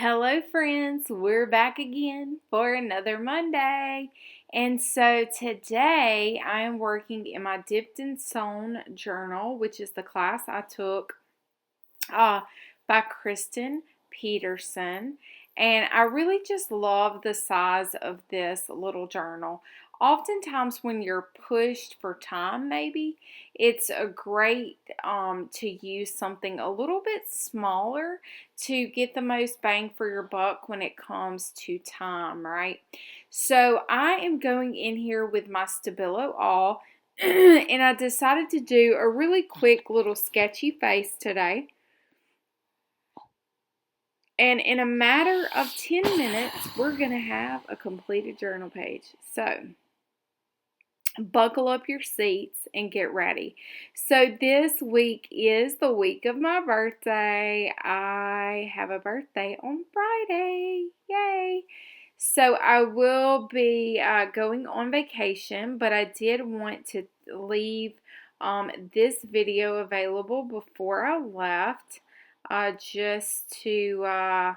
Hello, friends. We're back again for another Monday. And so today I am working in my Dipped and Sewn journal, which is the class I took by Kristen Peterson. And I really just love the size of this little journal. Oftentimes, when you're pushed for time, maybe it's a great to use something a little bit smaller to get the most bang for your buck when it comes to time, right? So I am going in here with my Stabilo All, and I decided to do a really quick little sketchy face today. And in a matter of 10 minutes, we're going to have a completed journal page. So, buckle up your seats and get ready. So, this week is the week of my birthday. I have a birthday on Friday. Yay! So, I will be going on vacation, but I did want to leave this video available before I left. Just to,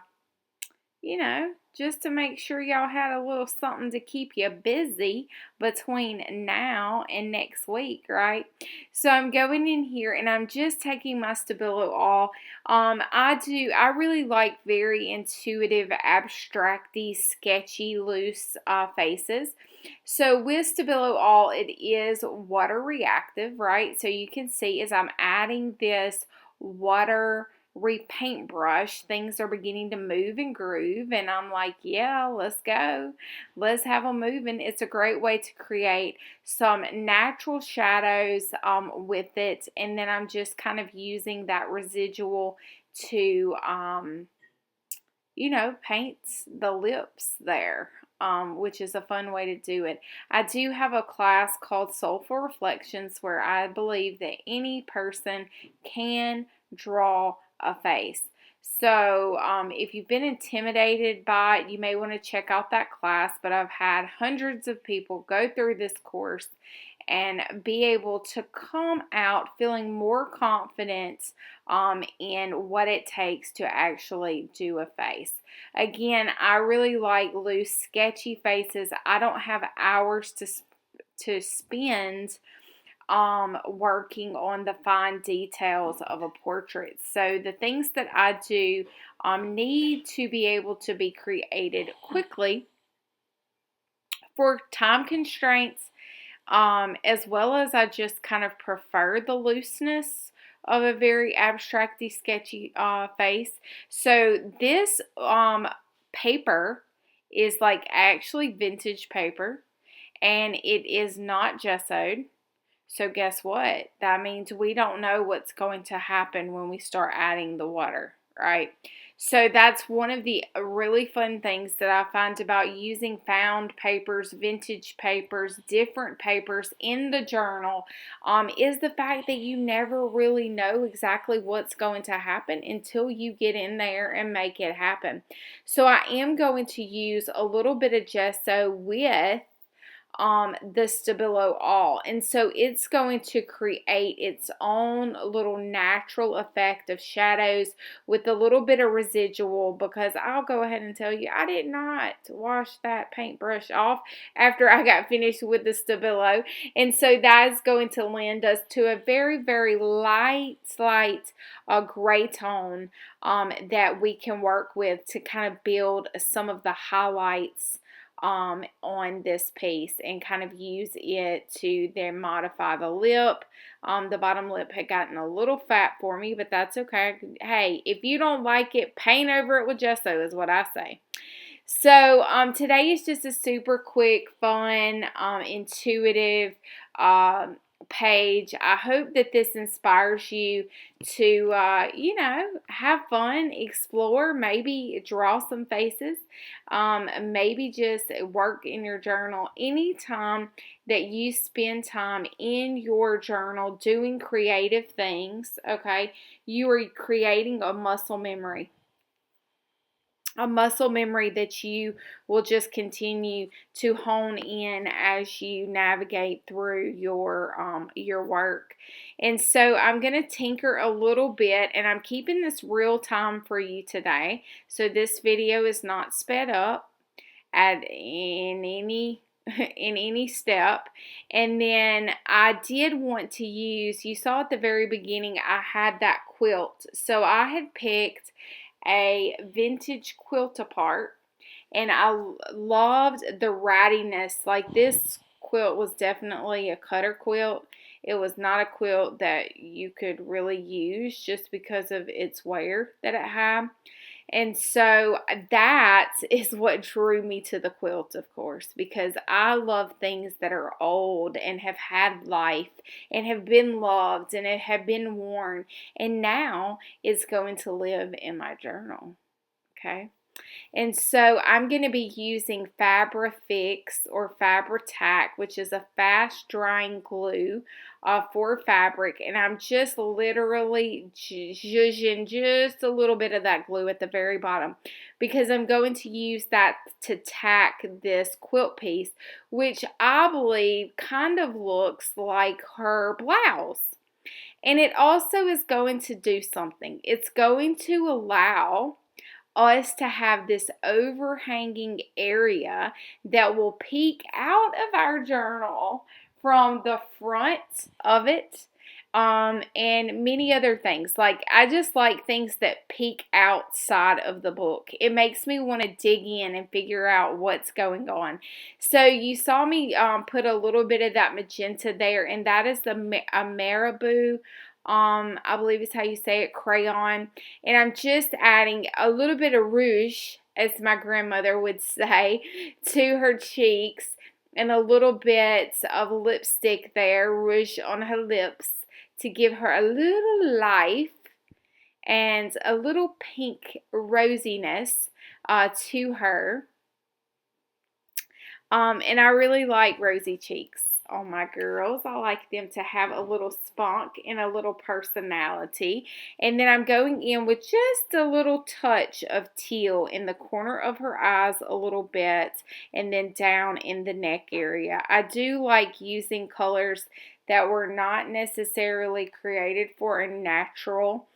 just to make sure y'all had a little something to keep you busy between now and next week, right? So I'm going in here and I'm just taking my Stabilo All. I really like very intuitive, abstracty, sketchy, loose faces. So with Stabilo All, it is water reactive, right? So you can see as I'm adding this water repaint brush, things are beginning to move and groove, and I'm like, yeah, let's go, let's have them moving. It's a great way to create some natural shadows with it, and then I'm just kind of using that residual to paint the lips there, which is a fun way to do it. I do have a class called Soulful Reflections where I believe that any person can draw a face. So if you've been intimidated by it, you may want to check out that class, but I've had hundreds of people go through this course and be able to come out feeling more confident in what it takes to actually do a face. Again, I really like loose, sketchy faces. I don't have hours to spend working on the fine details of a portrait. So the things that I do need to be able to be created quickly for time constraints, as well as I just kind of prefer the looseness of a very abstracty, sketchy face. So this paper is like actually vintage paper, and it is not gessoed. So guess what? That means we don't know what's going to happen when we start adding the water, right? So that's one of the really fun things that I find about using found papers, vintage papers, different papers in the journal, is the fact that you never really know exactly what's going to happen until you get in there and make it happen. So I am going to use a little bit of gesso with the Stabilo All, and so it's going to create its own little natural effect of shadows with a little bit of residual, because I'll go ahead and tell you, I did not wash that paintbrush off after I got finished with the Stabilo, and so that is going to lend us to a very, very light gray tone that we can work with to kind of build some of the highlights on this piece, and kind of use it to then modify the lip. The bottom lip had gotten a little fat for me, but that's okay. Hey, if you don't like it, paint over it with gesso is what I say. So today is just a super quick, fun, intuitive page. I hope that this inspires you to, have fun, explore, maybe draw some faces, maybe just work in your journal. Anytime that you spend time in your journal doing creative things, okay, you are creating a muscle memory. a muscle memory that you will just continue to hone in as you navigate through your work. And so I'm going to tinker a little bit, and I'm keeping this real time for you today. So this video is not sped up in any step. And then I did want to use, you saw at the very beginning I had that quilt. So I had picked a vintage quilt apart, and I loved the rattiness. Like, this quilt was definitely a cutter quilt. It was not a quilt that you could really use just because of its wear that it had. And so that is what drew me to the quilt, of course, because I love things that are old and have had life and have been loved and have been worn, and now it's going to live in my journal. Okay. And so I'm going to be using Fabri-Fix or Fabri-Tac, which is a fast drying glue for fabric. And I'm just literally zhuzhing just a little bit of that glue at the very bottom, because I'm going to use that to tack this quilt piece, which I believe kind of looks like her blouse. And it also is going to do something. It's going to allow us to have this overhanging area that will peek out of our journal from the front of it, and many other things. Like, I just like things that peek outside of the book. It makes me want to dig in and figure out what's going on. So you saw me put a little bit of that magenta there, and that is a Marabou, I believe is how you say it, crayon. And I'm just adding a little bit of rouge, as my grandmother would say, to her cheeks, and a little bit of lipstick there, rouge on her lips, to give her a little life and a little pink rosiness to her. And I really like rosy cheeks on my girls. I like them to have a little spunk and a little personality. And then I'm going in with just a little touch of teal in the corner of her eyes a little bit, and then down in the neck area. I do like using colors that were not necessarily created for a natural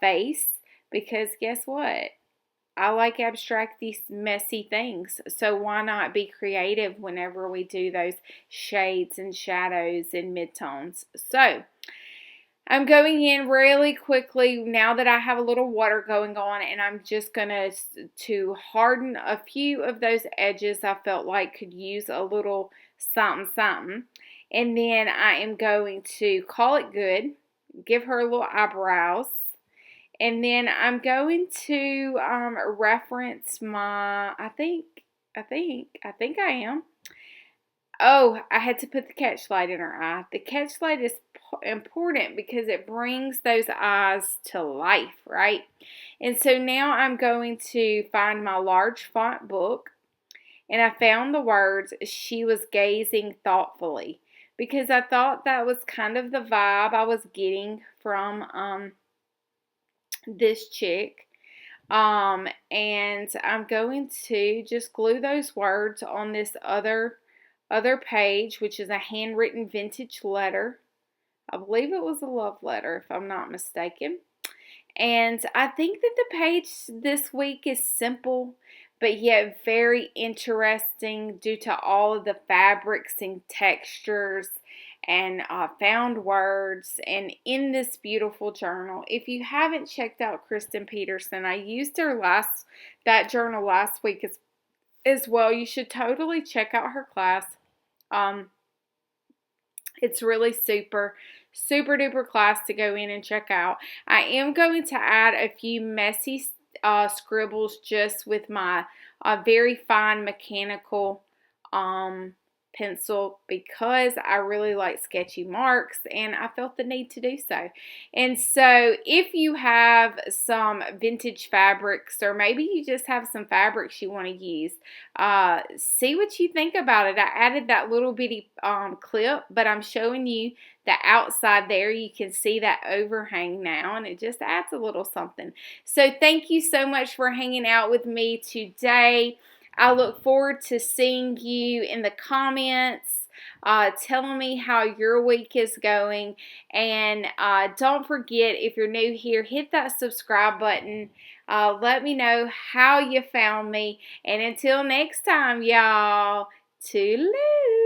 face, because guess what? I like abstract, these messy things. So why not be creative whenever we do those shades and shadows and midtones? So I'm going in really quickly now that I have a little water going on, and I'm just going to harden a few of those edges I felt like could use a little something something. And then I am going to call it good, give her a little eyebrows. And then I'm going to reference my, I think I am. Oh, I had to put the catch light in her eye. The catch light is important because it brings those eyes to life, right? And so now I'm going to find my large font book, and I found the words, "She was gazing thoughtfully," because I thought that was kind of the vibe I was getting from this chick. And I'm going to just glue those words on this other page, which is a handwritten vintage letter. I believe it was a love letter, if I'm not mistaken. And I think that the page this week is simple, but yet very interesting due to all of the fabrics and textures and found words, and in this beautiful journal. If you haven't checked out Kristen Peterson, I used her that journal last week as well. You should totally check out her class. It's really super duper class to go in and check out. I am going to add a few messy scribbles just with my very fine mechanical pencil because I really like sketchy marks and I felt the need to do so. And so if you have some vintage fabrics, or maybe you just have some fabrics you want to use, see what you think about it. I added that little bitty clip, but I'm showing you the outside there. You can see that overhang now, and it just adds a little something. So thank you so much for hanging out with me today. I look forward to seeing you in the comments, telling me how your week is going. And don't forget, if you're new here, hit that subscribe button. Let me know how you found me. And until next time, y'all, toodaloo.